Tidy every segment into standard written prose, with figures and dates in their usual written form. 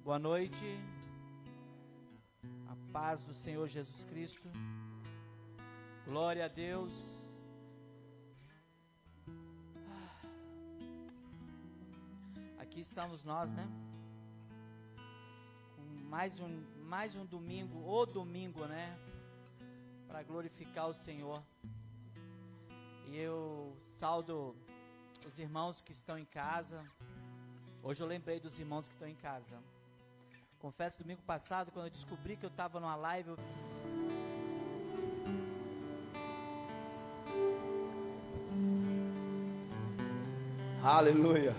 Boa noite, a paz do Senhor Jesus Cristo, glória a Deus. Aqui estamos nós, né? Mais um domingo, o domingo, né? Para glorificar o Senhor. E eu saúdo os irmãos que estão em casa. Hoje eu lembrei dos irmãos que estão em casa. Confesso que domingo passado, quando eu descobri que eu estava numa live, Aleluia.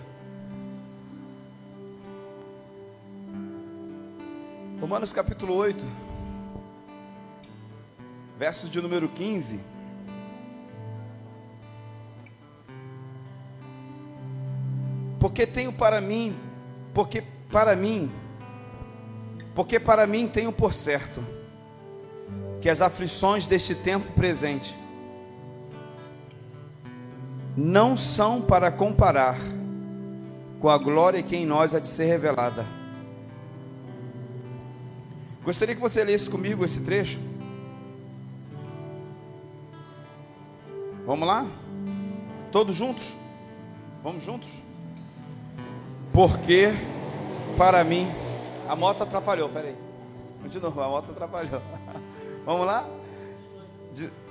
Romanos capítulo 8, versos de número 15. Porque para mim tenho por certo que as aflições deste tempo presente não são para comparar com a glória que em nós há de ser revelada. Gostaria que você lesse comigo esse trecho. Vamos lá? Todos juntos? Vamos juntos? Porque para mim... A moto atrapalhou, peraí. De novo, a moto atrapalhou. Vamos lá?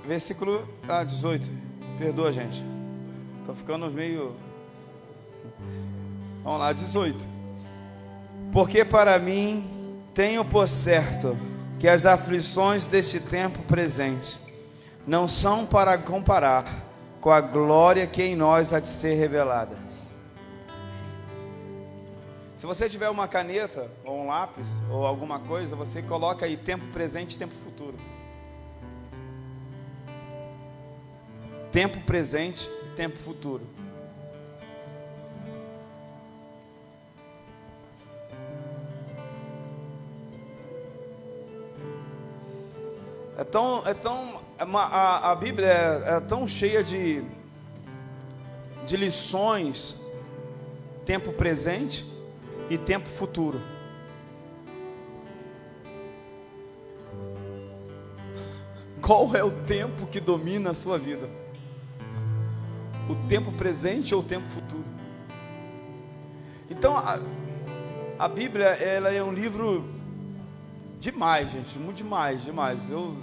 Versículo 18. Perdoa, gente. Estou ficando meio... Vamos lá, 18. Porque para mim tenho por certo que as aflições deste tempo presente não são para comparar com a glória que em nós há de ser revelada. Se você tiver uma caneta, ou um lápis, ou alguma coisa, você coloca aí tempo presente e tempo futuro. Tempo presente e tempo futuro. A Bíblia é tão cheia de lições, tempo presente e tempo futuro. Qual é o tempo que domina a sua vida? O tempo presente ou o tempo futuro? Então a Bíblia, ela é um livro demais, gente, muito demais. Eu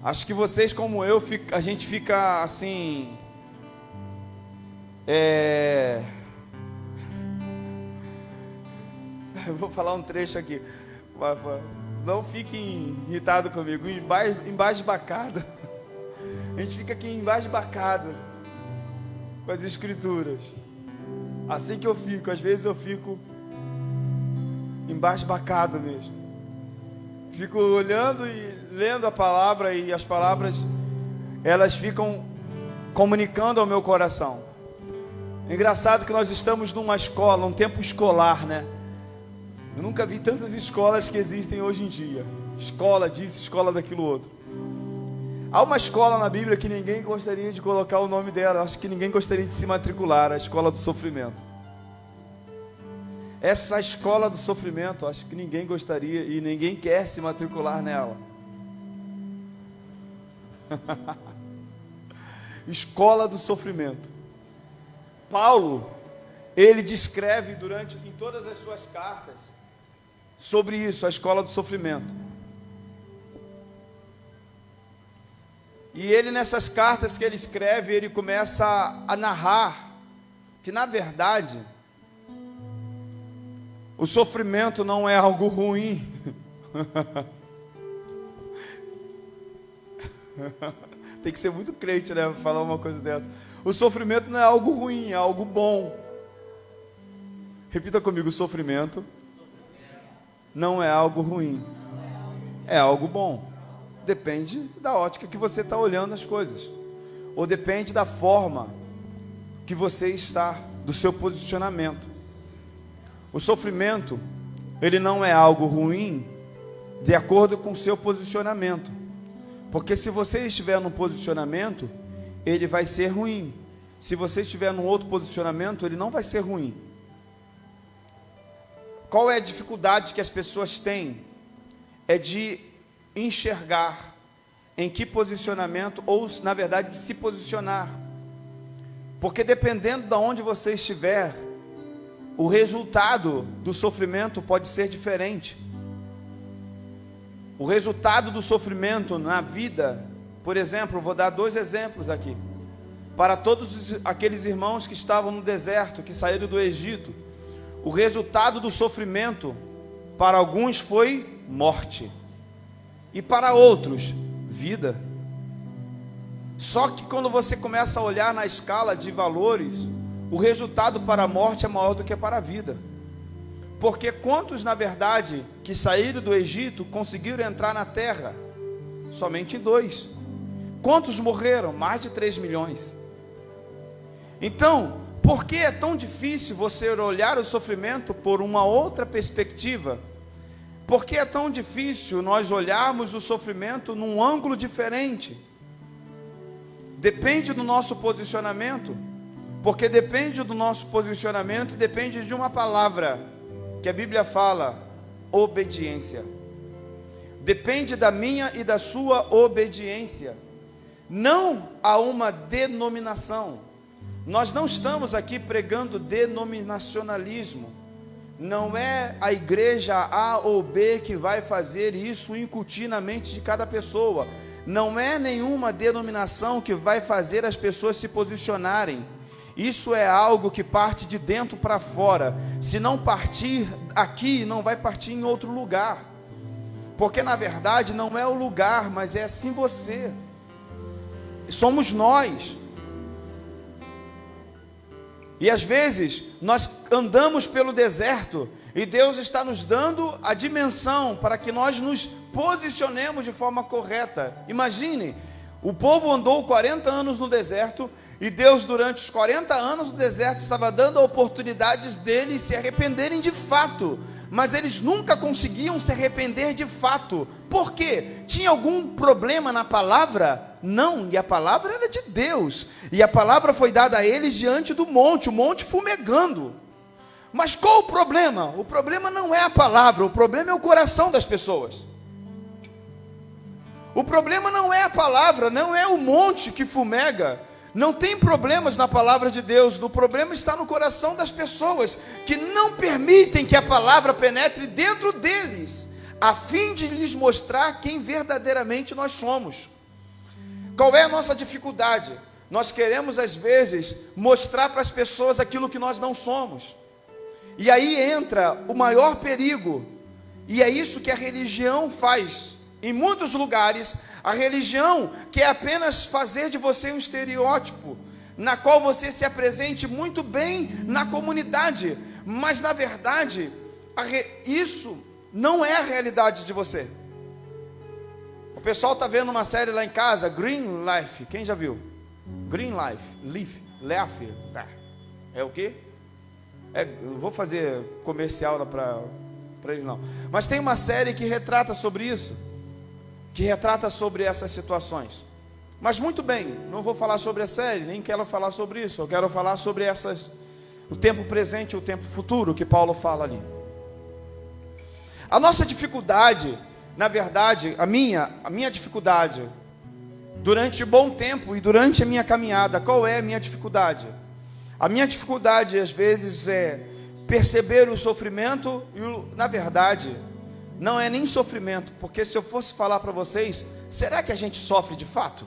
acho que vocês como eu, a gente fica assim, eu vou falar um trecho aqui. Não fiquem irritados comigo. Embasbacado. A gente fica aqui embasbacado com as escrituras. Assim que eu fico. Às vezes eu fico embasbacado mesmo. Fico olhando e lendo a palavra. E as palavras, elas ficam comunicando ao meu coração. É engraçado que nós estamos numa escola, um tempo escolar, né? Eu nunca vi tantas escolas que existem hoje em dia. Escola disso, escola daquilo outro. Há uma escola na Bíblia que ninguém gostaria de colocar o nome dela. Eu acho que ninguém gostaria de se matricular. A escola do sofrimento. Essa escola do sofrimento, acho que ninguém gostaria e ninguém quer se matricular nela. Escola do sofrimento. Paulo, ele descreve em todas as suas cartas sobre isso, a escola do sofrimento. E ele, nessas cartas que ele escreve, ele começa a narrar que, na verdade, o sofrimento não é algo ruim. Tem que ser muito crente, né, para falar uma coisa dessa. O sofrimento não é algo ruim, é algo bom. Repita comigo: o sofrimento não é algo ruim, é algo bom. Depende da ótica que você está olhando as coisas, ou depende da forma que você está, do seu posicionamento. O sofrimento, ele não é algo ruim de acordo com o seu posicionamento, porque se você estiver num posicionamento, ele vai ser ruim. Se você estiver num outro posicionamento, ele não vai ser ruim. qual é a dificuldade que as pessoas têm? É de enxergar em que posicionamento, ou na verdade de se posicionar. Porque dependendo de onde você estiver, o resultado do sofrimento pode ser diferente. O resultado do sofrimento na vida, por exemplo, vou dar 2 exemplos aqui. Para todos aqueles irmãos que estavam no deserto, que saíram do Egito, o resultado do sofrimento, para alguns foi morte, e para outros, vida. Só que quando você começa a olhar na escala de valores, o resultado para a morte é maior do que para a vida. Porque quantos, na verdade, que saíram do Egito, conseguiram entrar na terra? Somente 2. Quantos morreram? Mais de 3 milhões. Então, por que é tão difícil você olhar o sofrimento por uma outra perspectiva? Por que é tão difícil nós olharmos o sofrimento num ângulo diferente? Depende do nosso posicionamento, porque depende do nosso posicionamento, depende de uma palavra, que a Bíblia fala, obediência. Depende da minha e da sua obediência, não a uma denominação. Nós não estamos aqui pregando denominacionalismo. Não é a igreja A ou B que vai fazer isso incutir na mente de cada pessoa. Não é nenhuma denominação que vai fazer as pessoas se posicionarem. Isso é algo que parte de dentro para fora. Se não partir aqui, não vai partir em outro lugar. Porque na verdade não é o lugar, mas é sim você. Somos nós. E às vezes nós andamos pelo deserto e Deus está nos dando a dimensão para que nós nos posicionemos de forma correta. Imagine, o povo andou 40 anos no deserto e Deus durante os 40 anos no deserto estava dando oportunidades deles se arrependerem de fato. Mas eles nunca conseguiam se arrepender de fato. Por quê? Tinha algum problema na palavra? Não, e a palavra era de Deus. E a palavra foi dada a eles diante do monte, o monte fumegando. Mas qual o problema? O problema não é a palavra, o problema é o coração das pessoas. O problema não é a palavra, não é o monte que fumega. Não tem problemas na palavra de Deus, o problema está no coração das pessoas, que não permitem que a palavra penetre dentro deles, a fim de lhes mostrar quem verdadeiramente nós somos. Qual é a nossa dificuldade? Nós queremos às vezes mostrar para as pessoas aquilo que nós não somos, e aí entra o maior perigo, e é isso que a religião faz. Em muitos lugares, a religião quer apenas fazer de você um estereótipo, na qual você se apresente muito bem na comunidade, mas na verdade, isso não é a realidade de você. O pessoal está vendo uma série lá em casa, Green Life, quem já viu? Green Life, é o quê? Eu vou fazer comercial para eles não, mas tem uma série que retrata sobre isso, que retrata sobre essas situações. Mas muito bem, não vou falar sobre a série, nem quero falar sobre isso, eu quero falar sobre o tempo presente e o tempo futuro, que Paulo fala ali. A nossa dificuldade, na verdade, a minha dificuldade, durante bom tempo e durante a minha caminhada, qual é a minha dificuldade? A minha dificuldade, às vezes, é perceber o sofrimento e, na verdade, não é nem sofrimento, porque se eu fosse falar para vocês, será que a gente sofre de fato?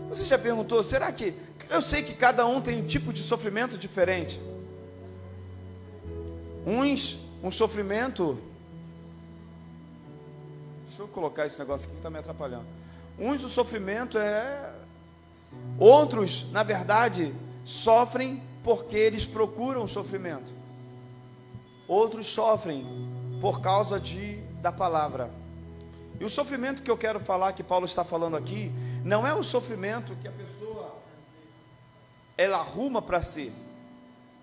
Você já perguntou, será que... Eu sei que cada um tem um tipo de sofrimento diferente. Um sofrimento... Deixa eu colocar esse negócio aqui que está me atrapalhando. O sofrimento é... Outros, na verdade, sofrem porque eles procuram o sofrimento. Outros sofrem por causa da palavra. E o sofrimento que eu quero falar, que Paulo está falando aqui, não é o sofrimento que a pessoa ela arruma para si,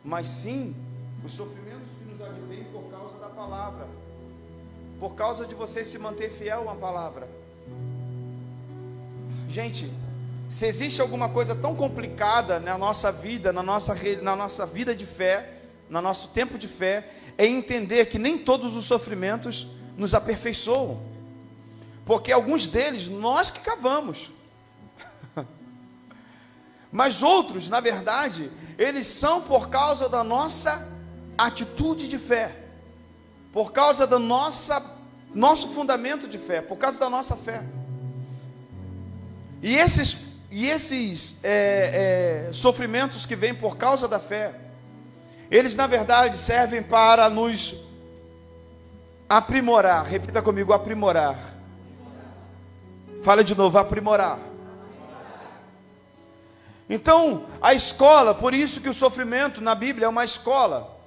mas sim os sofrimentos que nos advêm por causa da palavra, por causa de você se manter fiel à palavra. Gente, se existe alguma coisa tão complicada na nossa vida, na nossa vida de fé, no nosso tempo de fé, é entender que nem todos os sofrimentos nos aperfeiçoam, porque alguns deles nós que cavamos, mas outros, na verdade, eles são por causa da nossa atitude de fé, por causa do nosso fundamento de fé, por causa da nossa fé. E esses sofrimentos que vêm por causa da fé, eles na verdade servem para nos aprimorar. Repita comigo: aprimorar. Fala de novo: aprimorar. Então, a escola, por isso que o sofrimento na Bíblia é uma escola.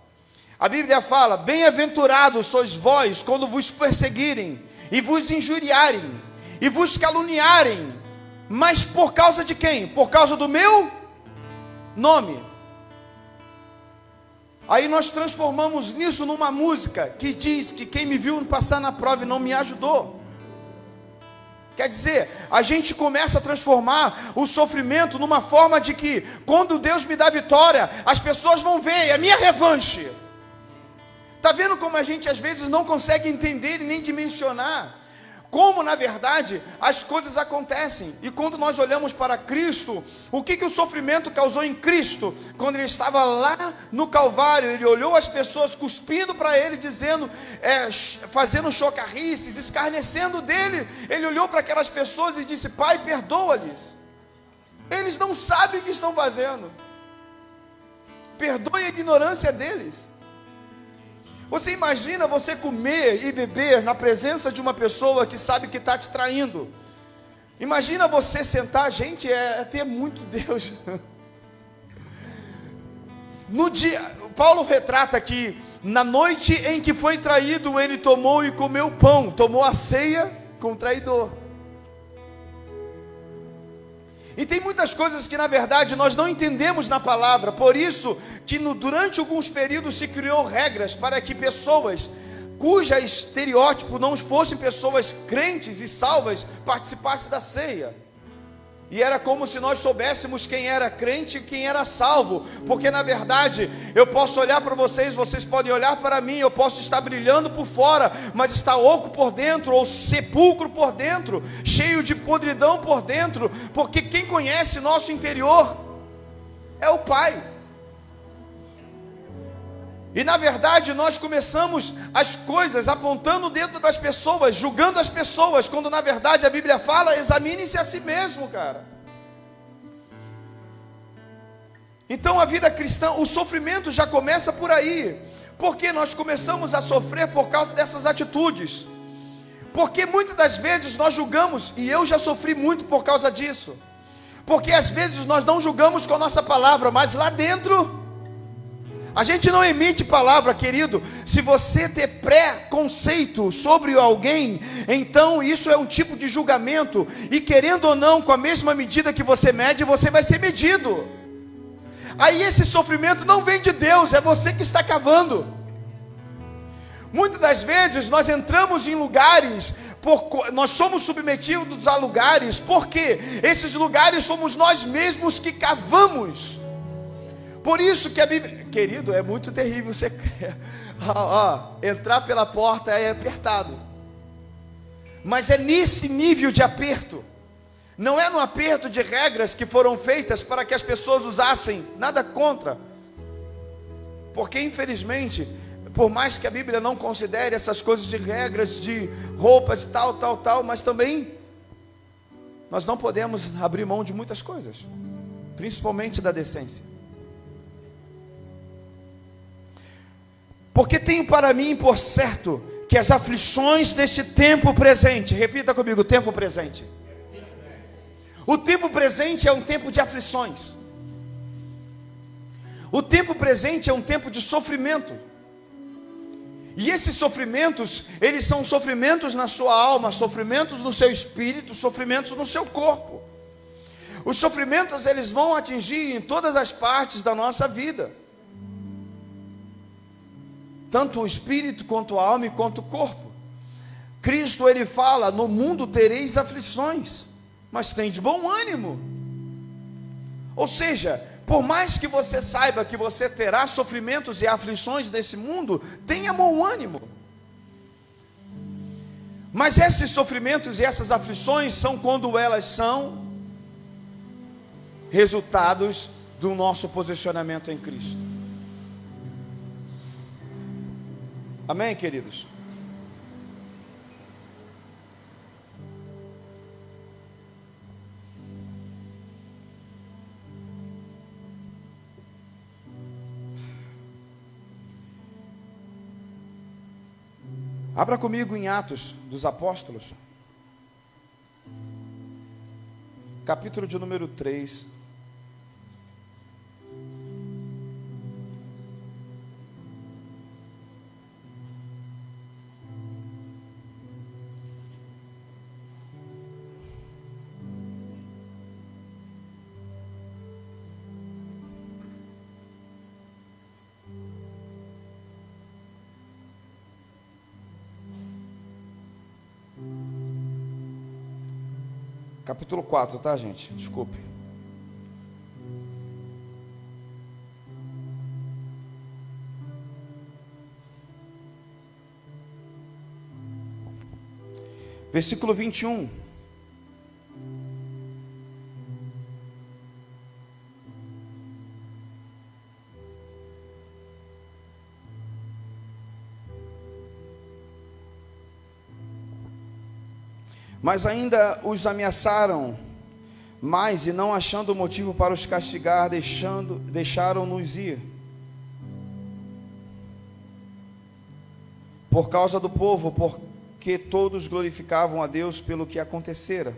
A Bíblia fala: bem-aventurados sois vós quando vos perseguirem e vos injuriarem e vos caluniarem, mas por causa de quem? Por causa do meu nome. Aí nós transformamos nisso numa música que diz que quem me viu passar na prova e não me ajudou. Quer dizer, a gente começa a transformar o sofrimento numa forma de que, quando Deus me dá vitória, as pessoas vão ver, é a minha revanche. Está vendo como a gente às vezes não consegue entender e nem dimensionar como na verdade as coisas acontecem? E quando nós olhamos para Cristo, o que o sofrimento causou em Cristo? Quando ele estava lá no Calvário, ele olhou as pessoas cuspindo para ele, dizendo, fazendo chocarrices, escarnecendo dele. Ele olhou para aquelas pessoas e disse: Pai, perdoa-lhes, eles não sabem o que estão fazendo, perdoe a ignorância deles. Você imagina você comer e beber na presença de uma pessoa que sabe que está te traindo? Imagina você sentar, gente, é ter muito Deus. No dia, Paulo retrata que na noite em que foi traído, ele tomou e comeu pão, tomou a ceia com o traidor. E tem muitas coisas que na verdade nós não entendemos na palavra, por isso que durante alguns períodos se criou regras para que pessoas cuja estereótipo não fossem pessoas crentes e salvas participassem da ceia. E era como se nós soubéssemos quem era crente e quem era salvo, porque na verdade eu posso olhar para vocês, vocês podem olhar para mim, eu posso estar brilhando por fora, mas estar oco por dentro, ou sepulcro por dentro, cheio de podridão por dentro, porque quem conhece nosso interior é o Pai. E na verdade nós começamos as coisas apontando o dedo para as pessoas, julgando as pessoas, quando na verdade a Bíblia fala: examine-se a si mesmo, cara. Então a vida cristã, o sofrimento já começa por aí, porque nós começamos a sofrer por causa dessas atitudes, porque muitas das vezes nós julgamos, e eu já sofri muito por causa disso, porque às vezes nós não julgamos com a nossa palavra, mas lá dentro a gente não emite palavra, querido. Se você ter pré-conceito sobre alguém, então isso é um tipo de julgamento, e querendo ou não, com a mesma medida que você mede, você vai ser medido. Aí esse sofrimento não vem de Deus, é você que está cavando. Muitas das vezes nós entramos em lugares, nós somos submetidos a lugares, porque esses lugares somos nós mesmos que cavamos. Por isso que a Bíblia, querido, é muito terrível você entrar pela porta é apertado, mas é nesse nível de aperto, não é no aperto de regras que foram feitas para que as pessoas usassem, nada contra, porque infelizmente, por mais que a Bíblia não considere essas coisas de regras, de roupas e tal, mas também nós não podemos abrir mão de muitas coisas, principalmente da decência. Porque tenho para mim por certo que as aflições deste tempo presente, repita comigo, tempo presente. O tempo presente é um tempo de aflições. O tempo presente é um tempo de sofrimento. E esses sofrimentos, eles são sofrimentos na sua alma, sofrimentos no seu espírito, sofrimentos no seu corpo. Os sofrimentos, eles vão atingir em todas as partes da nossa vida. Tanto o espírito, quanto a alma e quanto o corpo. Cristo, ele fala: no mundo tereis aflições, mas tem de bom ânimo. Ou seja, Por mais que você saiba que você terá sofrimentos e aflições nesse mundo, tenha bom ânimo. Mas esses sofrimentos e essas aflições são quando elas são resultados do nosso posicionamento em Cristo. Amém, queridos? Abra comigo em Atos dos Apóstolos, capítulo de número 3. Capítulo 4, tá, gente? Desculpe. Versículo 21. Mas ainda os ameaçaram mais, e não achando motivo para os castigar, deixaram-nos ir. Por causa do povo, porque todos glorificavam a Deus pelo que acontecera.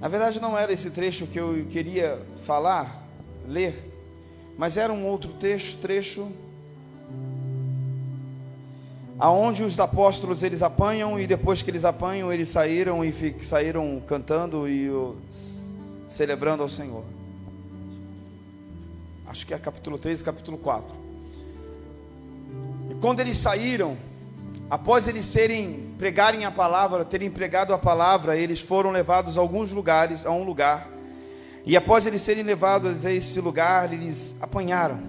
Na verdade não era esse trecho que eu queria falar, ler, mas era um outro trecho aonde os apóstolos eles apanham, e depois que eles apanham, eles saíram e saíram cantando e celebrando ao Senhor. Acho que é capítulo 3 e capítulo 4. E quando eles saíram, após eles pregarem a palavra, terem pregado a palavra, eles foram levados a alguns lugares, a um lugar. E após eles serem levados a esse lugar, eles apanharam.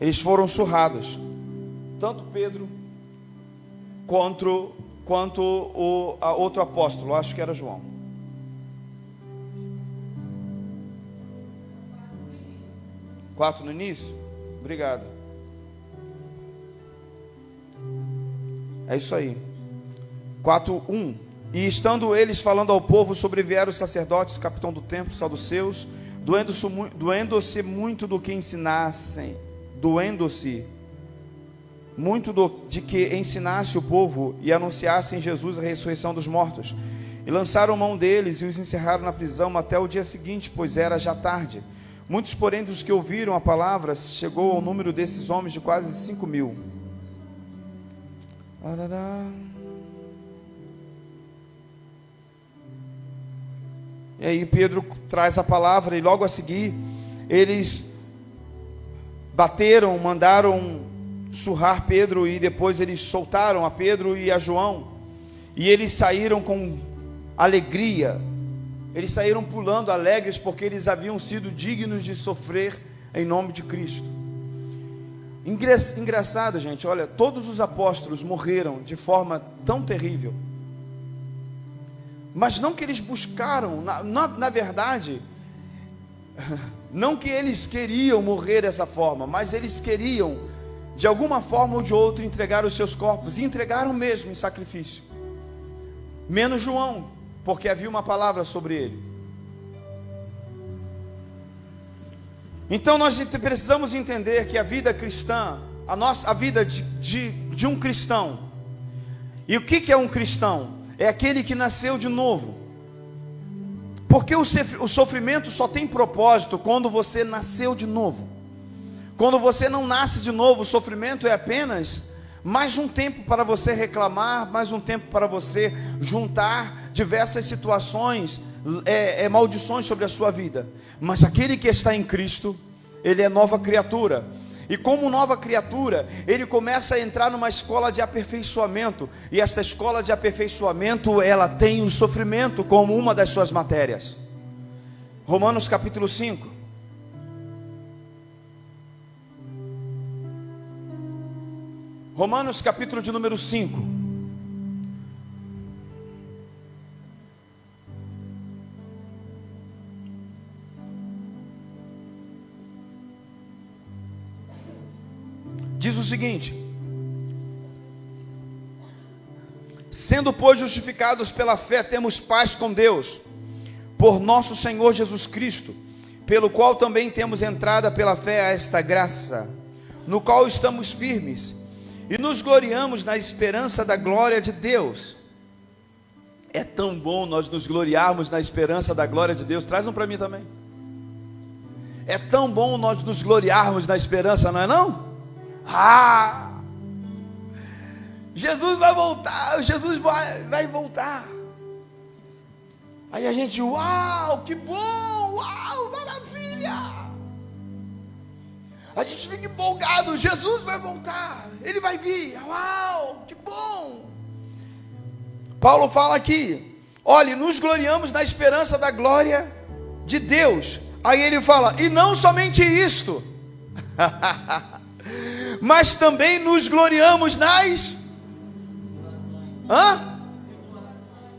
Eles foram surrados. Tanto Pedro quanto o outro apóstolo, acho que era João. Quatro no início? Obrigado. É isso aí. 4:1. E estando eles falando ao povo, sobrevieram os sacerdotes, o capitão do templo, saduceus, doendo-se muito do que ensinassem, de que ensinasse o povo e anunciassem Jesus a ressurreição dos mortos. E lançaram mão deles e os encerraram na prisão até o dia seguinte, pois era já tarde. Muitos, porém, dos que ouviram a palavra, chegou ao número desses homens de quase 5.000. E aí Pedro traz a palavra, e logo a seguir eles bateram, mandaram surrar Pedro, e depois eles soltaram a Pedro e a João, e eles saíram com alegria, eles saíram pulando alegres, porque eles haviam sido dignos de sofrer em nome de Cristo. Engraçado, gente, olha, todos os apóstolos morreram de forma tão terrível, mas não que eles buscaram, na verdade, não que eles queriam morrer dessa forma, mas eles queriam, de alguma forma ou de outra, entregar os seus corpos, e entregaram mesmo em sacrifício, menos João, porque havia uma palavra sobre ele. Então nós precisamos entender que a vida cristã, a vida de um cristão, e o que é um cristão? É aquele que nasceu de novo, porque o sofrimento só tem propósito quando você nasceu de novo. Quando você não nasce de novo, o sofrimento é apenas mais um tempo para você reclamar, mais um tempo para você juntar diversas situações, maldições sobre a sua vida. Mas aquele que está em Cristo, ele é nova criatura. E como nova criatura, ele começa a entrar numa escola de aperfeiçoamento. E esta escola de aperfeiçoamento, ela tem o sofrimento como uma das suas matérias. Romanos capítulo 5. Romanos capítulo de número 5. Diz o seguinte: sendo, pois, justificados pela fé, temos paz com Deus, por nosso Senhor Jesus Cristo, pelo qual também temos entrada pela fé a esta graça, no qual estamos firmes, e nos gloriamos na esperança da glória de Deus. É tão bom nós nos gloriarmos na esperança da glória de Deus. Traz um para mim também. É tão bom nós nos gloriarmos na esperança, não é não? Jesus vai voltar, Jesus vai voltar. Aí a gente, uau, que bom, uau, maravilha. A gente fica empolgado, Jesus vai voltar, Ele vai vir, uau, que bom. Paulo fala aqui, olha, nos gloriamos na esperança da glória de Deus. Aí ele fala, e não somente isto, mas também nos gloriamos nas...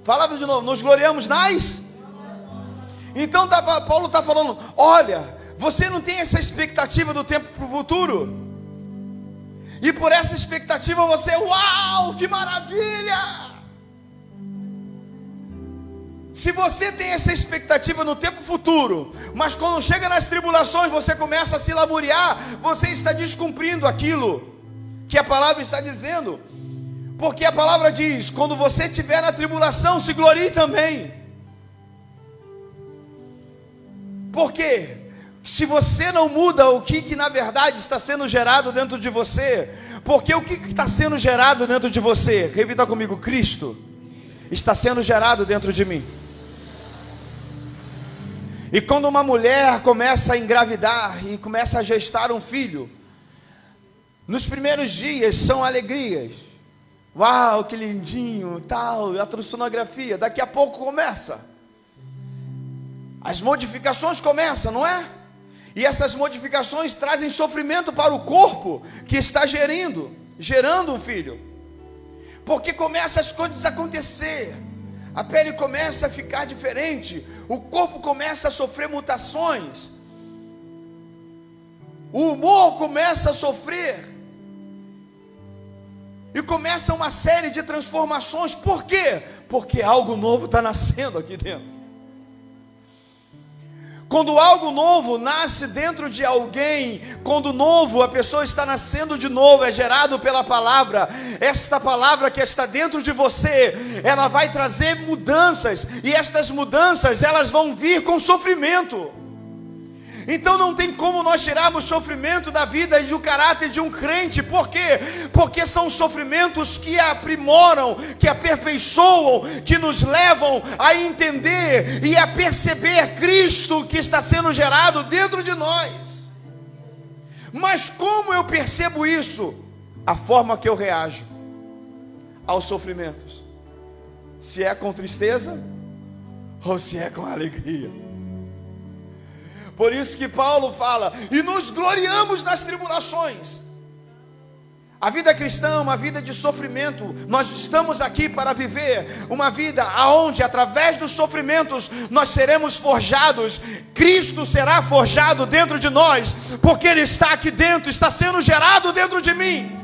Fala de novo, nos gloriamos nas... Então Paulo está falando, olha, você não tem essa expectativa do tempo para o futuro, e por essa expectativa você, uau, que maravilha. Se você tem essa expectativa no tempo futuro, mas quando chega nas tribulações você começa a se lamuriar, você está descumprindo aquilo que a palavra está dizendo. Porque a palavra diz, quando você estiver na tribulação, se glorie também. Porque se você não muda o que na verdade está sendo gerado dentro de você, porque o que está sendo gerado dentro de você? Repita comigo, Cristo está sendo gerado dentro de mim. E quando uma mulher começa a engravidar e começa a gestar um filho, nos primeiros dias são alegrias. Uau, que lindinho, tal, a ultrassonografia. Daqui a pouco começa. As modificações começam, não é? E essas modificações trazem sofrimento para o corpo que está gerando um filho. Porque começam as coisas a acontecer. A pele começa a ficar diferente, o corpo começa a sofrer mutações, o humor começa a sofrer, e começa uma série de transformações. Por quê? Porque algo novo está nascendo aqui dentro. Quando algo novo nasce dentro de alguém, quando novo, a pessoa está nascendo de novo, é gerado pela palavra. Esta palavra que está dentro de você, ela vai trazer mudanças, e estas mudanças, elas vão vir com sofrimento. Então não tem como nós tirarmos sofrimento da vida e do caráter de um crente. Por quê? Porque são sofrimentos que aprimoram, que aperfeiçoam, que nos levam a entender e a perceber Cristo que está sendo gerado dentro de nós. Mas como eu percebo isso? A forma que eu reajo aos sofrimentos, se é com tristeza ou se é com alegria. Por isso que Paulo fala, e nos gloriamos nas tribulações. A vida cristã é uma vida de sofrimento. Nós estamos aqui para viver uma vida onde, através dos sofrimentos, nós seremos forjados. Cristo será forjado dentro de nós, porque Ele está aqui dentro, está sendo gerado dentro de mim.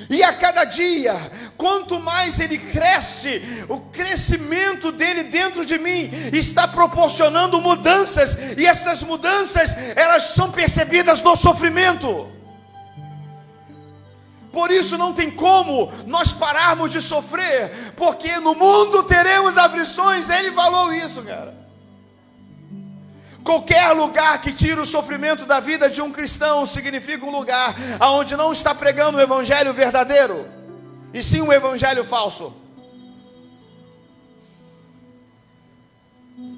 E a cada dia, quanto mais ele cresce, o crescimento dele dentro de mim está proporcionando mudanças, e essas mudanças, elas são percebidas no sofrimento. Por isso não tem como nós pararmos de sofrer, porque no mundo teremos aflições. Ele falou isso, cara. Qualquer lugar que tira o sofrimento da vida de um cristão significa um lugar onde não está pregando o evangelho verdadeiro, e sim um evangelho falso.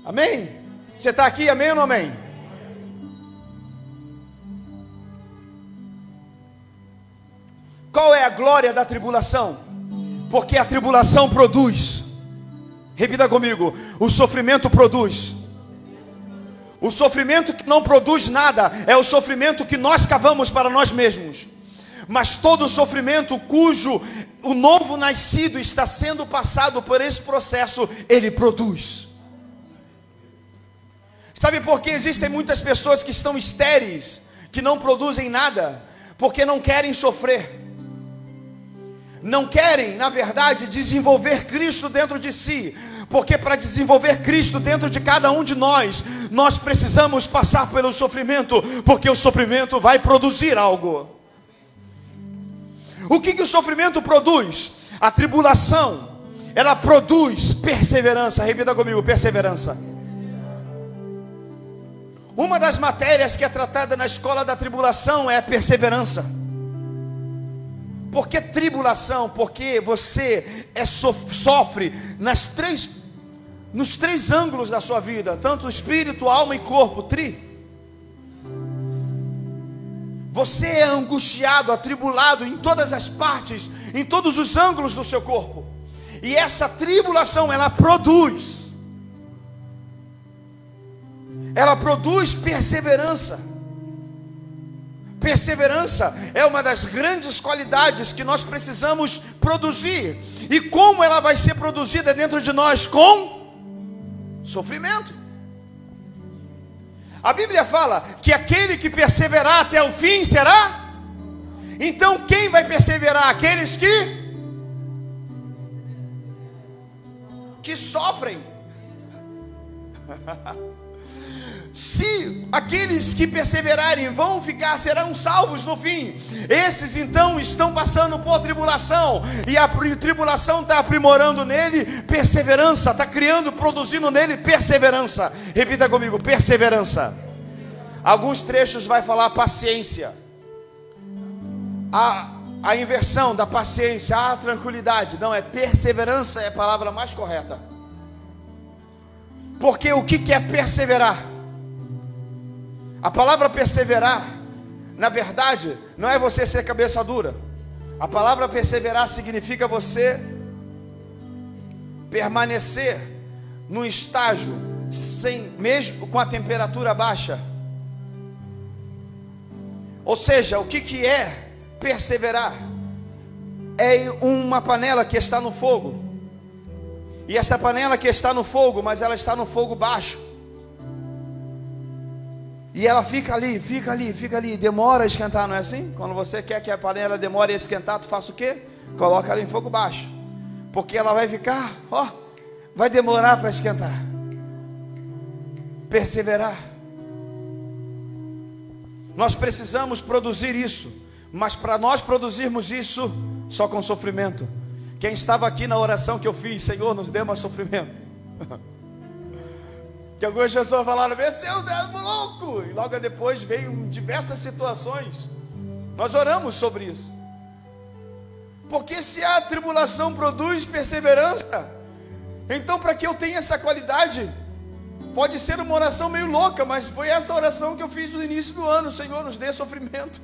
Amém? Você está aqui, amém ou não amém? Qual é a glória da tribulação? Porque a tribulação produz. Repita comigo: o sofrimento produz. O sofrimento que não produz nada é o sofrimento que nós cavamos para nós mesmos. Mas todo sofrimento cujo o novo nascido está sendo passado por esse processo, ele produz. Sabe por que existem muitas pessoas que estão estéreis, que não produzem nada? Porque não querem sofrer. Não querem, na verdade, desenvolver Cristo dentro de si. Porque para desenvolver Cristo dentro de cada um de nós, nós precisamos passar pelo sofrimento, porque o sofrimento vai produzir algo. O que o sofrimento produz? A tribulação, ela produz perseverança. Repita comigo: perseverança. Uma das matérias que é tratada na escola da tribulação é a perseverança. Por que tribulação? Porque você sofre nos três ângulos da sua vida, tanto espírito, alma e corpo. Você é angustiado, atribulado em todas as partes, em todos os ângulos do seu corpo. E essa tribulação, ela produz perseverança. Perseverança é uma das grandes qualidades que nós precisamos produzir. E como ela vai ser produzida dentro de nós? Com sofrimento. A Bíblia fala que aquele que perseverar até o fim será. Então quem vai perseverar? Aqueles que sofrem. Se aqueles que perseverarem serão salvos no fim, esses então estão passando por tribulação, e a tribulação está aprimorando nele perseverança, está produzindo nele perseverança. Repita comigo: perseverança. Alguns trechos vai falar paciência, a inversão da paciência, a tranquilidade. Não, é perseverança, é a palavra mais correta. Porque o que é perseverar? A palavra perseverar, na verdade, não é você ser cabeça dura. A palavra perseverar significa você permanecer num estágio mesmo com a temperatura baixa. Ou seja, o que é perseverar? É uma panela que está no fogo. E esta panela que está no fogo, mas ela está no fogo baixo. E ela fica ali, demora a esquentar, não é assim? Quando você quer que a panela demore a esquentar, tu faz o quê? Coloca ela em fogo baixo. Porque ela vai ficar, vai demorar para esquentar. Perseverar. Nós precisamos produzir isso. Mas para nós produzirmos isso, só com sofrimento. Quem estava aqui na oração que eu fiz: Senhor, nos dê mais sofrimento. Que algumas pessoas falaram: venceu, Deus, louco. E logo depois veio diversas situações. Nós oramos sobre isso. Porque se a tribulação produz perseverança, então para que eu tenha essa qualidade, pode ser uma oração meio louca, mas foi essa oração que eu fiz no início do ano: Senhor, nos dê sofrimento.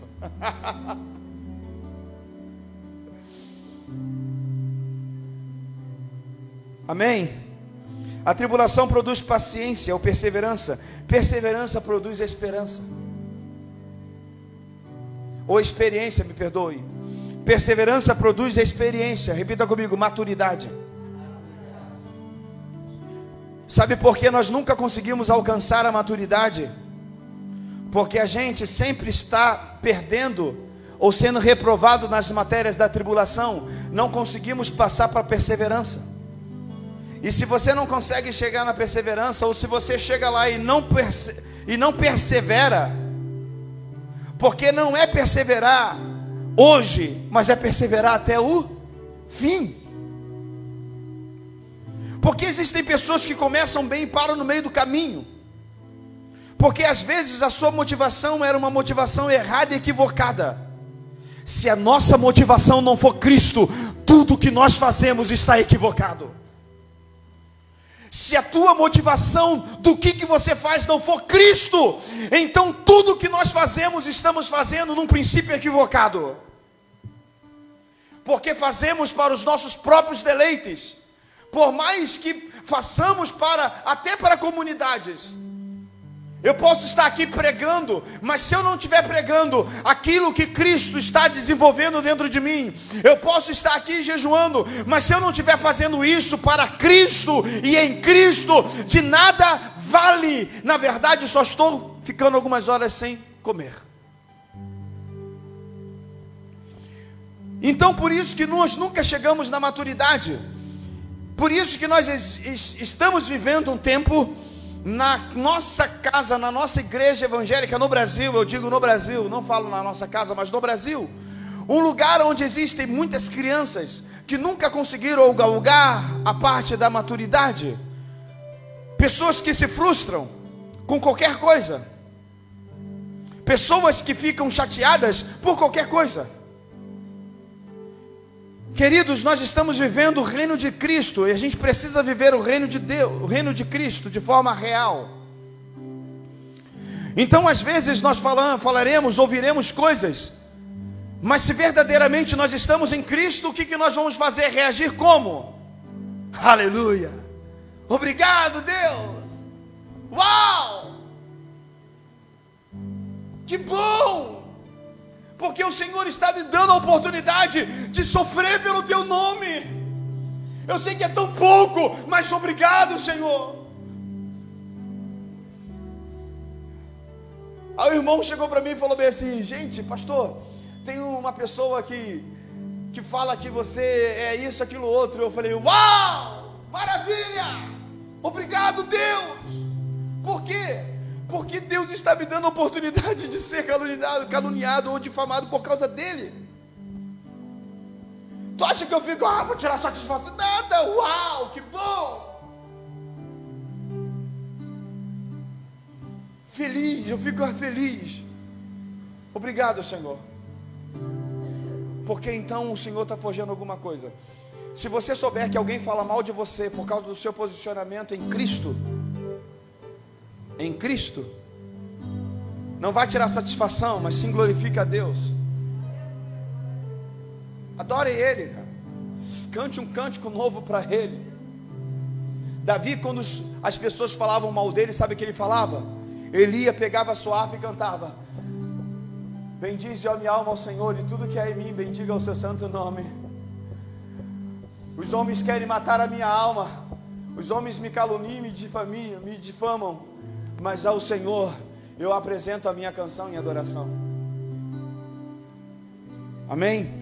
Amém? A tribulação produz paciência ou perseverança. Perseverança produz esperança. Ou experiência, me perdoe. Perseverança produz experiência. Repita comigo: maturidade. Sabe por que nós nunca conseguimos alcançar a maturidade? Porque a gente sempre está perdendo ou sendo reprovado nas matérias da tribulação. Não conseguimos passar para a perseverança. E se você não consegue chegar na perseverança, ou se você chega lá e não persevera, porque não é perseverar hoje, mas é perseverar até o fim. Porque existem pessoas que começam bem e param no meio do caminho. Porque às vezes a sua motivação era uma motivação errada e equivocada. Se a nossa motivação não for Cristo, tudo que nós fazemos está equivocado. Se a tua motivação do que você faz não for Cristo, então tudo que nós fazemos, estamos fazendo num princípio equivocado. porque fazemos para os nossos próprios deleites, por mais que façamos até para comunidades. Eu posso estar aqui pregando, mas se eu não estiver pregando aquilo que Cristo está desenvolvendo dentro de mim, eu posso estar aqui jejuando, mas se eu não estiver fazendo isso para Cristo e em Cristo, de nada vale. Na verdade, só estou ficando algumas horas sem comer. Então, por isso que nós nunca chegamos na maturidade. Por isso que nós estamos vivendo um tempo na nossa casa, na nossa igreja evangélica no Brasil. Eu digo no Brasil, não falo na nossa casa, mas no Brasil, um lugar onde existem muitas crianças que nunca conseguiram galgar a parte da maturidade, pessoas que se frustram com qualquer coisa, pessoas que ficam chateadas por qualquer coisa. Queridos, nós estamos vivendo o reino de Cristo, e a gente precisa viver o reino de Deus, o reino de Cristo de forma real. Então, às vezes nós falaremos, ouviremos coisas, mas se verdadeiramente nós estamos em Cristo, o que nós vamos fazer? Reagir como? Aleluia! Obrigado, Deus! Uau! Que bom! Porque o Senhor está me dando a oportunidade de sofrer pelo teu nome. Eu sei que é tão pouco, mas obrigado, Senhor. Aí o irmão chegou para mim e falou bem assim: gente, pastor, tem uma pessoa que fala que você é isso, aquilo, outro. Eu falei: uau, maravilha, obrigado, Deus. Por quê? Porque Deus está me dando a oportunidade de ser caluniado ou difamado por causa dele. Tu acha que eu fico, vou tirar satisfação? Nada, uau, que bom. Feliz, eu fico feliz. Obrigado, Senhor. Porque então o Senhor está forjando alguma coisa. Se você souber que alguém fala mal de você por causa do seu posicionamento em Cristo, não vai tirar satisfação, mas sim glorifica a Deus. Adore Ele, cara. Cante um cântico novo para Ele. Davi, quando as pessoas falavam mal dele, sabe o que ele falava? Ele ia, pegava a sua harpa e cantava: bendize a minha alma ao Senhor, e tudo que há em mim, bendiga o seu santo nome. Os homens querem matar a minha alma, os homens me caluniam, me difamam, mas ao Senhor eu apresento a minha canção em adoração. Amém?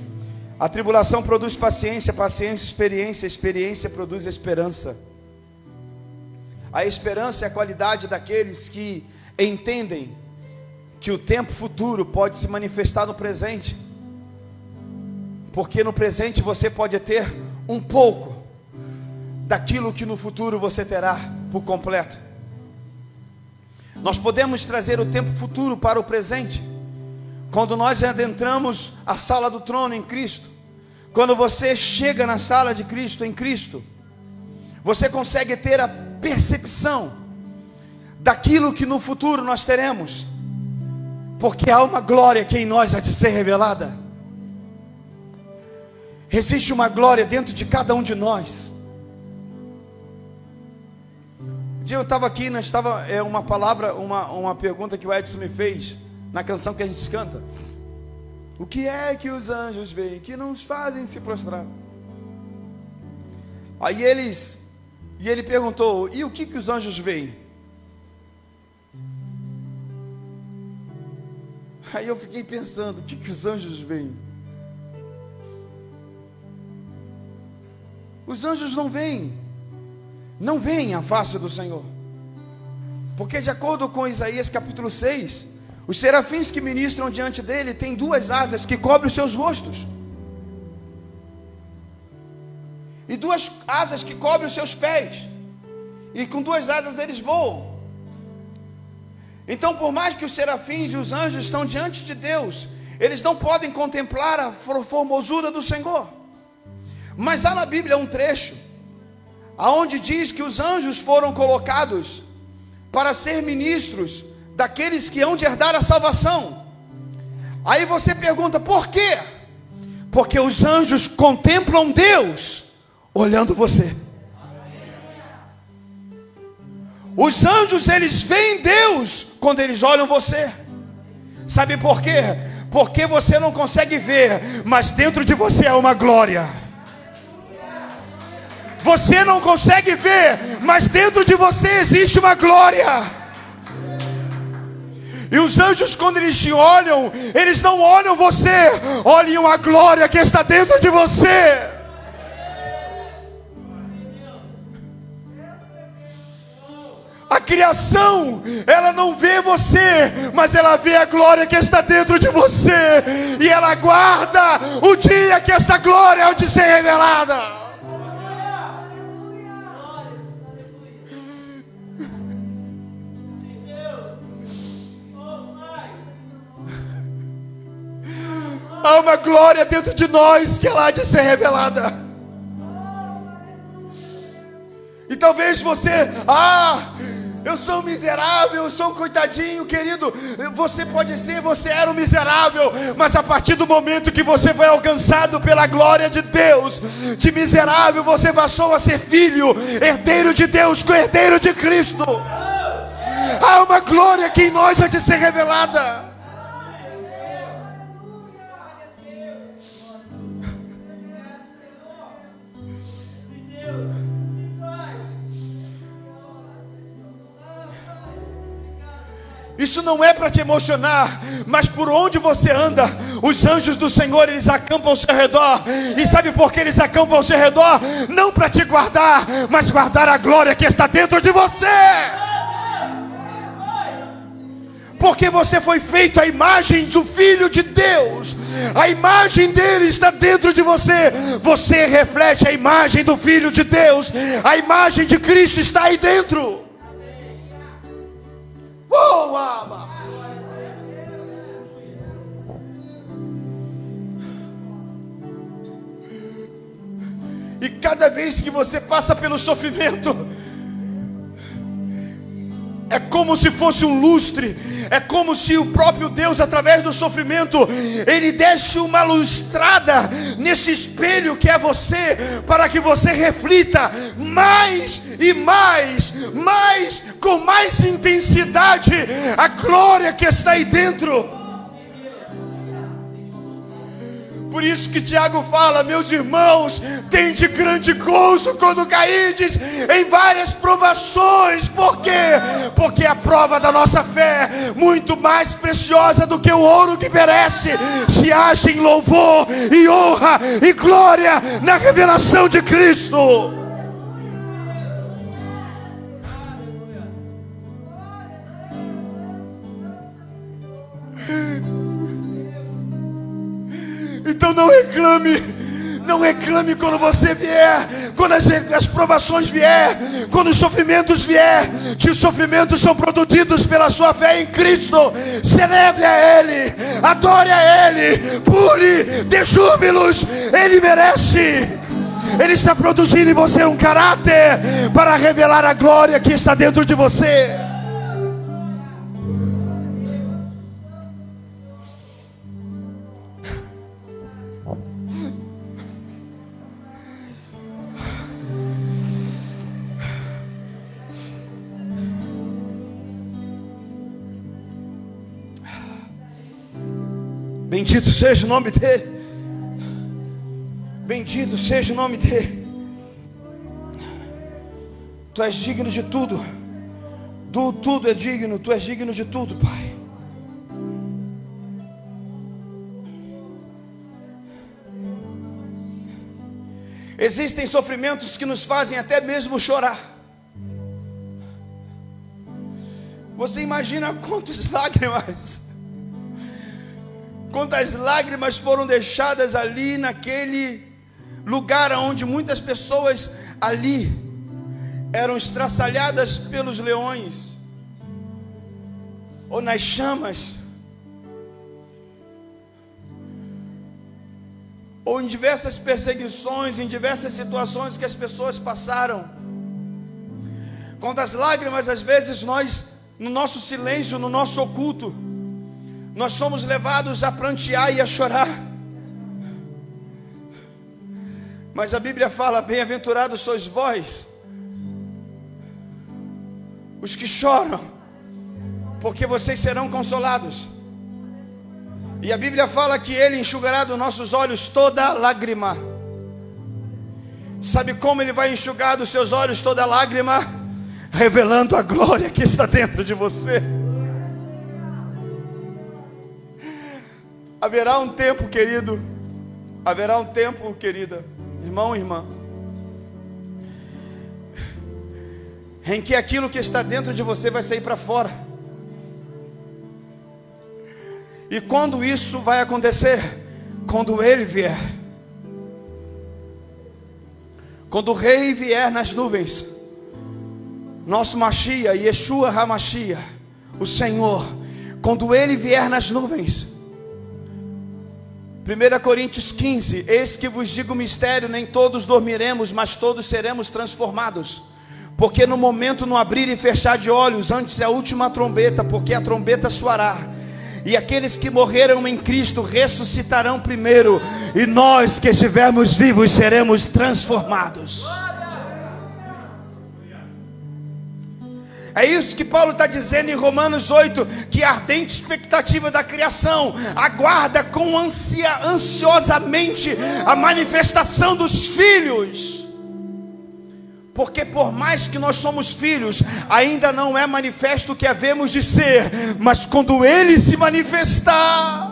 A tribulação produz paciência, paciência, experiência, experiência produz esperança. A esperança é a qualidade daqueles que entendem que o tempo futuro pode se manifestar no presente, porque no presente você pode ter um pouco daquilo que no futuro você terá por completo. Nós podemos trazer o tempo futuro para o presente quando nós adentramos a sala do trono em Cristo. Quando você chega na sala de Cristo em Cristo, você consegue ter a percepção daquilo que no futuro nós teremos, porque há uma glória que em nós há de ser revelada. Existe uma glória dentro de cada um de nós. Um dia eu estava aqui, uma palavra, uma pergunta que o Edson me fez na canção que a gente canta: o que é que os anjos veem que nos fazem se prostrar? Aí ele perguntou: e o que os anjos veem? Aí eu fiquei pensando: o que os anjos veem? Os anjos não veem a face do Senhor, porque de acordo com Isaías capítulo 6, os serafins que ministram diante dele têm duas asas que cobrem os seus rostos, e duas asas que cobrem os seus pés, e com duas asas eles voam. Então, por mais que os serafins e os anjos estão diante de Deus, eles não podem contemplar a formosura do Senhor. Mas há na Bíblia um trecho aonde diz que os anjos foram colocados para ser ministros daqueles que hão de herdar a salvação. Aí você pergunta: por quê? Porque os anjos contemplam Deus olhando você. Os anjos, eles veem Deus quando eles olham você. Sabe por quê? Porque você não consegue ver, mas dentro de você há uma glória. Você não consegue ver, mas dentro de você existe uma glória. E os anjos, quando eles te olham, eles não olham você, olham a glória que está dentro de você. A criação, ela não vê você, mas ela vê a glória que está dentro de você. E ela aguarda o dia que esta glória há de ser revelada. Há uma glória dentro de nós que ela há de ser revelada. E talvez você, eu sou um miserável, eu sou um coitadinho, querido. Você pode ser, você era um miserável, mas a partir do momento que você foi alcançado pela glória de Deus, de miserável você passou a ser filho, herdeiro de Deus, co-herdeiro de Cristo. Há uma glória que em nós há de ser revelada. Isso não é para te emocionar, mas por onde você anda, os anjos do Senhor, eles acampam ao seu redor. E sabe por que eles acampam ao seu redor? Não para te guardar, mas guardar a glória que está dentro de você. Porque você foi feito à imagem do Filho de Deus. A imagem dele está dentro de você. Você reflete a imagem do Filho de Deus. A imagem de Cristo está aí dentro. Oh, Abba. E cada vez que você passa pelo sofrimento, é como se fosse um lustre. É como se o próprio Deus, através do sofrimento, Ele desse uma lustrada nesse espelho que é você, para que você reflita mais e mais, com mais intensidade, a glória que está aí dentro. Por isso que Tiago fala: meus irmãos, tende grande gozo quando caídes em várias provações. Por quê? Porque a prova da nossa fé, muito mais preciosa do que o ouro que perece, se acha em louvor e honra e glória na revelação de Cristo. Então não reclame quando você vier, quando as provações vier, quando os sofrimentos vier, que os sofrimentos são produzidos pela sua fé em Cristo. Celebre a Ele, adore a Ele, pule, dê júbilos, Ele merece. Ele está produzindo em você um caráter para revelar a glória que está dentro de você. Bendito seja o nome dele. Bendito seja o nome dele. Tu és digno de tudo. Tudo é digno. Tu és digno de tudo, Pai. Existem sofrimentos que nos fazem até mesmo chorar. Você imagina quantas lágrimas foram deixadas ali naquele lugar onde muitas pessoas ali eram estraçalhadas pelos leões ou nas chamas, ou em diversas perseguições, em diversas situações que as pessoas passaram. Quantas lágrimas às vezes nós, no nosso silêncio, no nosso oculto, nós somos levados a prantear e a chorar. Mas a Bíblia fala: bem-aventurados sois vós, os que choram, porque vocês serão consolados. E a Bíblia fala que Ele enxugará dos nossos olhos toda lágrima. Sabe como Ele vai enxugar dos seus olhos toda lágrima? Revelando a glória que está dentro de você. Haverá um tempo, querido, haverá um tempo, querida, irmão e irmã, em que aquilo que está dentro de você vai sair para fora. E quando isso vai acontecer? Quando Ele vier. Quando o Rei vier nas nuvens, nosso Mashiach, Yeshua HaMashiach, o Senhor, quando Ele vier nas nuvens. 1 Coríntios 15: eis que vos digo o mistério, nem todos dormiremos, mas todos seremos transformados. Porque no momento, no abrir e fechar de olhos, antes é a última trombeta, porque a trombeta soará. E aqueles que morreram em Cristo ressuscitarão primeiro, e nós que estivermos vivos seremos transformados. É isso que Paulo está dizendo em Romanos 8, que a ardente expectativa da criação aguarda com ansiosamente a manifestação dos filhos. Porque por mais que nós somos filhos, ainda não é manifesto o que havemos de ser. Mas quando Ele se manifestar,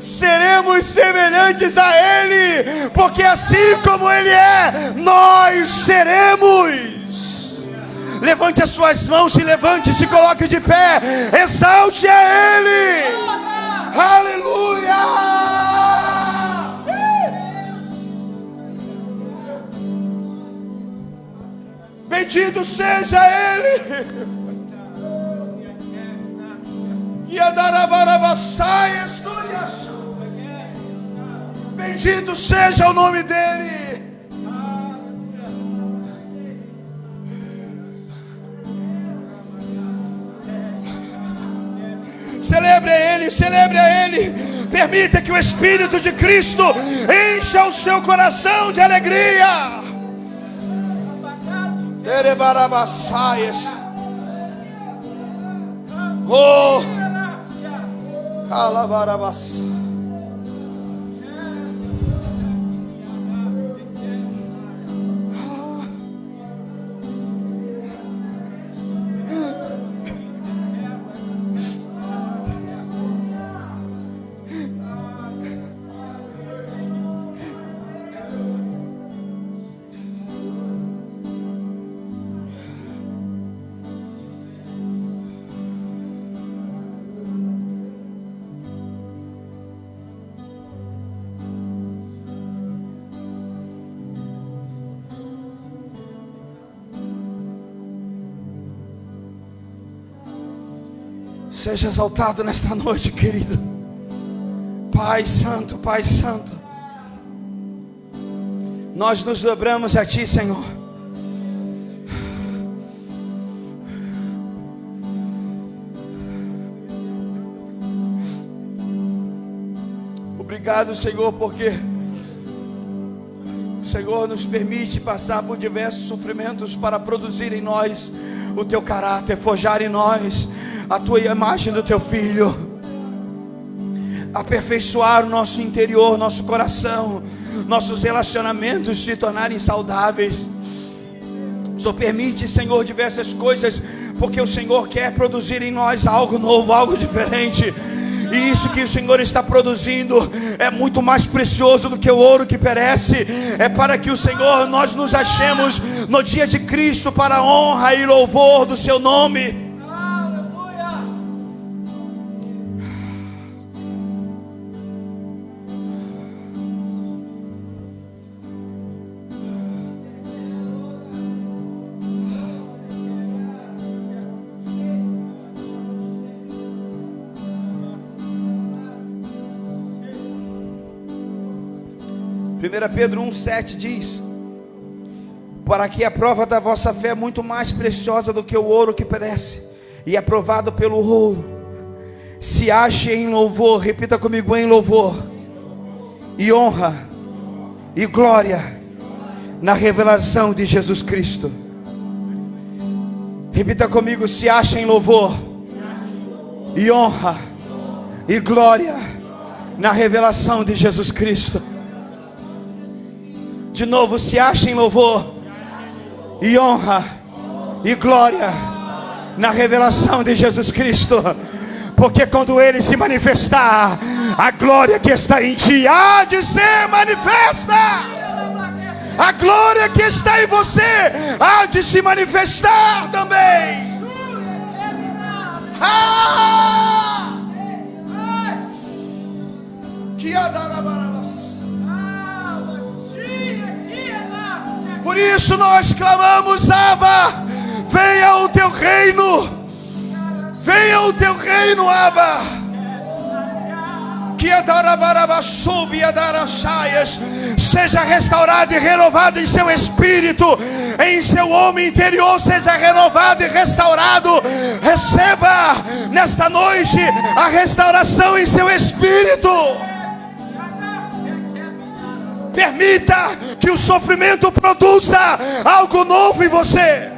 seremos semelhantes a Ele. Porque assim como Ele é, nós seremos. Levante as suas mãos, se levante, se coloque de pé, exalte a Ele. Aleluia. Bendito seja Ele. Bendito seja o nome dEle. Celebre a Ele, celebre a Ele. Permita que o Espírito de Cristo encha o seu coração de alegria. Oh, Calabarabas. Seja exaltado nesta noite, querido. Pai Santo, Pai Santo, nós nos dobramos a Ti, Senhor. Obrigado, Senhor, porque o Senhor nos permite passar por diversos sofrimentos para produzir em nós o Teu caráter, forjar em nós a Tua imagem do Teu Filho, aperfeiçoar o nosso interior, nosso coração, nossos relacionamentos se tornarem saudáveis. Só permite, Senhor, diversas coisas, porque o Senhor quer produzir em nós algo novo, algo diferente. E isso que o Senhor está produzindo é muito mais precioso do que o ouro que perece. É para que o Senhor, nós nos achemos no dia de Cristo para a honra e louvor do Seu nome. Pedro 1,7 diz: para que a prova da vossa fé é muito mais preciosa do que o ouro que perece, e aprovado pelo ouro, se ache em louvor, repita comigo, em louvor, e honra, e glória na revelação de Jesus Cristo. Repita comigo: se acha em louvor e honra e glória na revelação de Jesus Cristo. De novo, se acha em louvor e honra e glória na revelação de Jesus Cristo. Porque quando Ele se manifestar, a glória que está em ti há de ser manifesta. A glória que está em você há de se manifestar também. Por isso nós clamamos: Abba, venha o teu reino. Venha o teu reino, Abba. Seja restaurado e renovado em seu espírito, em seu homem interior, seja renovado e restaurado. Receba nesta noite a restauração em seu espírito. Permita que o sofrimento produza algo novo em você.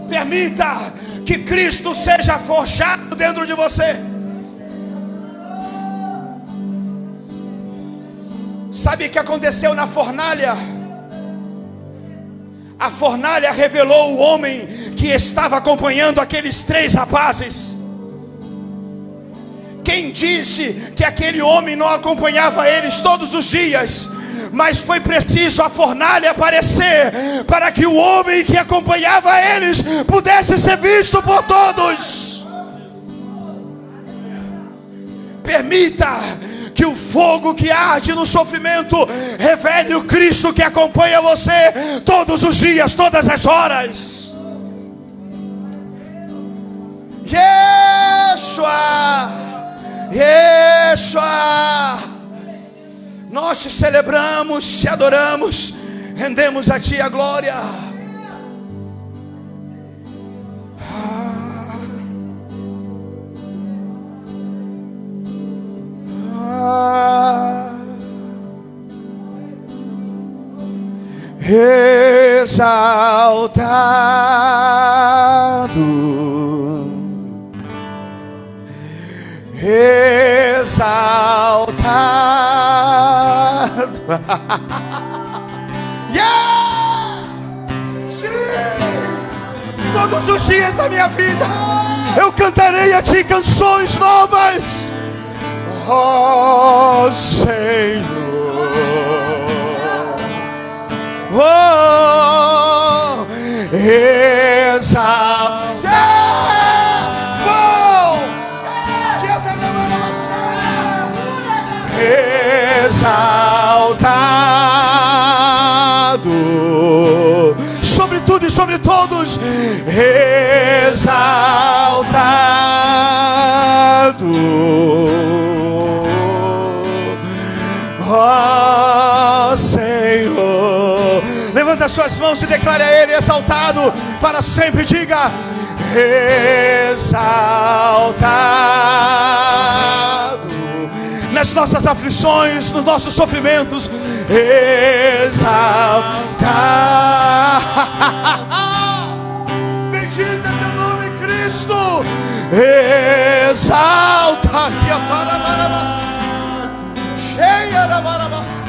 Permita que Cristo seja forjado dentro de você. Sabe o que aconteceu na fornalha? A fornalha revelou o homem que estava acompanhando aqueles 3 rapazes. Quem disse que aquele homem não acompanhava eles todos os dias? Mas foi preciso a fornalha aparecer para que o homem que acompanhava eles pudesse ser visto por todos. Permita que o fogo que arde no sofrimento revele o Cristo que acompanha você todos os dias, todas as horas. Yeshua, Yeshua, nós te celebramos, te adoramos, rendemos a ti a glória. Exaltado, exaltado. Yeah! Sim! Todos os dias da minha vida eu cantarei a ti canções novas. Oh Senhor, oh, exaltado, exaltado, sobre tudo e sobre todos, exaltado. Oh Senhor, levanta suas mãos e declare a Ele exaltado para sempre. Diga: exaltado nas nossas aflições, nos nossos sofrimentos. Exaltado. Bendito é teu nome, Cristo. Exalta que a Parabarabas cheia da Barabas.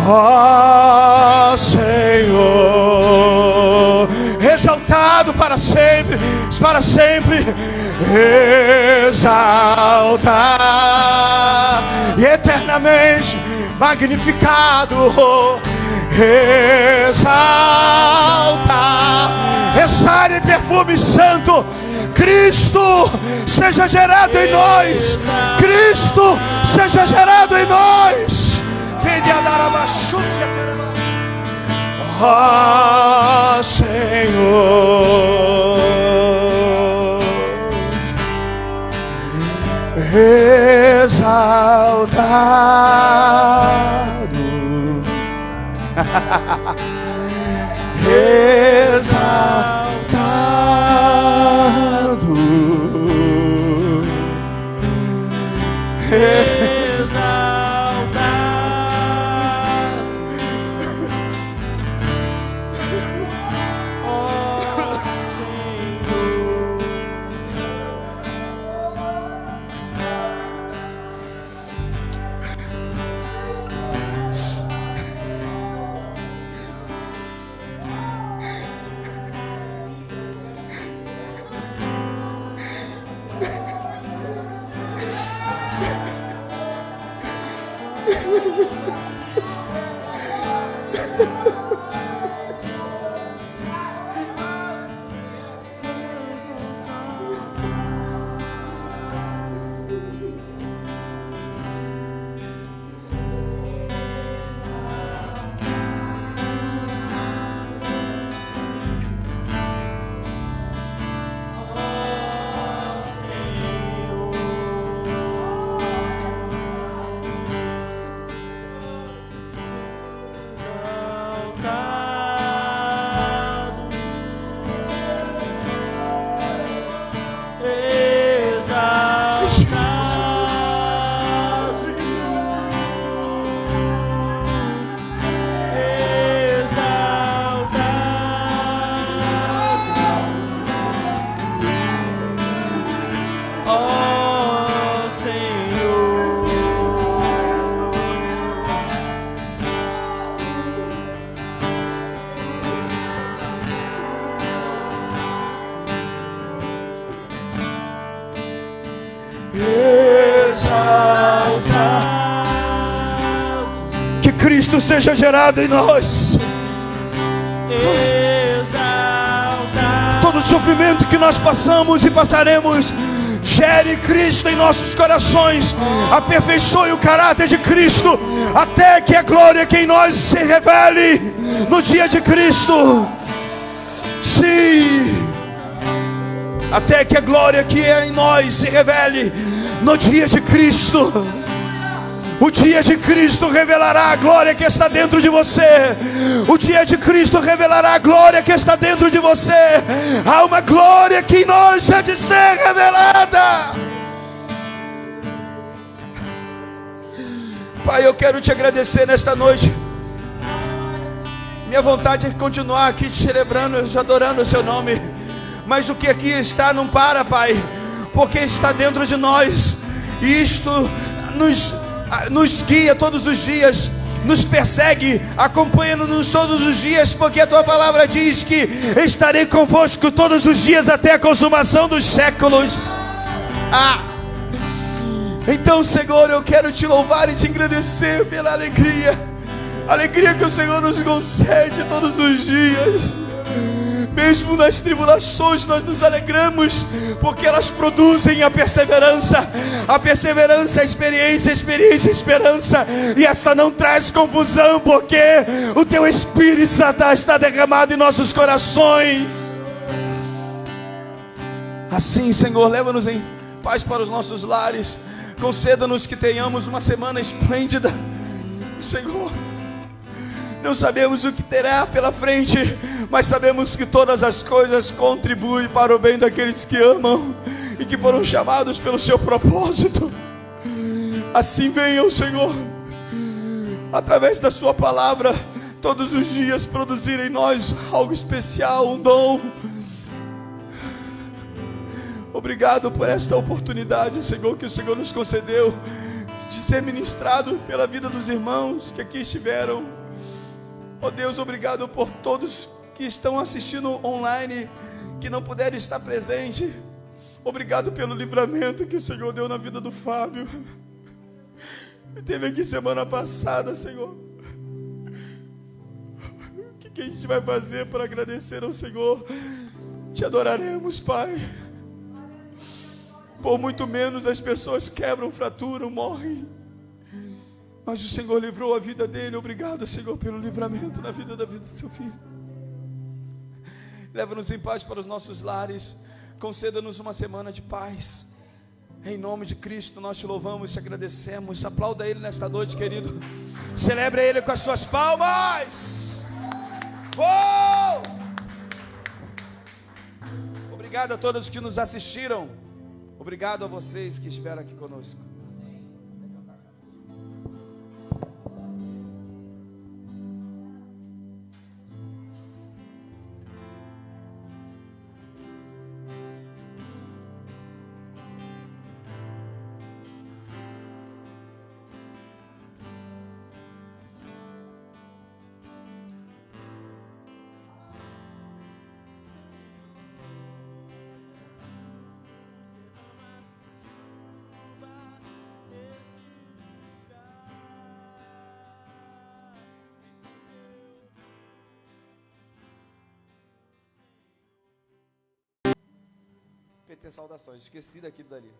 Ó Senhor, exaltado para sempre, exalta e eternamente magnificado. Exalta, exale perfume santo. Cristo seja gerado em nós, Cristo seja gerado em nós. Ó Senhor, exaltado. Exaltado, que Cristo seja gerado em nós. Todo sofrimento que nós passamos e passaremos, gere Cristo em nossos corações, aperfeiçoe o caráter de Cristo, até que a glória que em nós se revele no dia de Cristo. Sim, até que a glória que é em nós se revele no dia de Cristo. O dia de Cristo revelará a glória que está dentro de você. O dia de Cristo revelará a glória que está dentro de você. Há uma glória que em nós é de ser revelada. Pai, eu quero te agradecer nesta noite. Minha vontade é continuar aqui te celebrando, te adorando o seu nome. Mas o que aqui está não para, Pai, porque está dentro de nós. E isto nos guia todos os dias, nos persegue, acompanha-nos todos os dias, porque a tua palavra diz que estarei convosco todos os dias até a consumação dos séculos. Então, Senhor, eu quero te louvar e te agradecer pela alegria que o Senhor nos concede todos os dias. Mesmo nas tribulações nós nos alegramos, porque elas produzem a perseverança, a experiência, a esperança, e esta não traz confusão, porque o teu Espírito está derramado em nossos corações. Assim, Senhor, leva-nos em paz para os nossos lares, conceda-nos que tenhamos uma semana esplêndida, Senhor. Não sabemos o que terá pela frente, mas sabemos que todas as coisas contribuem para o bem daqueles que amam e que foram chamados pelo seu propósito. Assim venha o Senhor, através da sua palavra, todos os dias produzir em nós algo especial, um dom. Obrigado por esta oportunidade, Senhor, que o Senhor nos concedeu de ser ministrado pela vida dos irmãos que aqui estiveram. Oh Deus, obrigado por todos que estão assistindo online, que não puderam estar presentes. Obrigado pelo livramento que o Senhor deu na vida do Fábio. Teve aqui semana passada, Senhor. O que a gente vai fazer para agradecer ao Senhor? Te adoraremos, Pai. Por muito menos as pessoas quebram, fraturam, morrem. Mas o Senhor livrou a vida dele. Obrigado, Senhor, pelo livramento na vida do seu filho. Leva-nos em paz para os nossos lares. Conceda-nos uma semana de paz. Em nome de Cristo, nós te louvamos e te agradecemos. Aplauda Ele nesta noite, querido. Celebre Ele com as suas palmas. Oh! Obrigado a todos que nos assistiram. Obrigado a vocês que estiveram aqui conosco. PT Saudações, esqueci daquilo dali.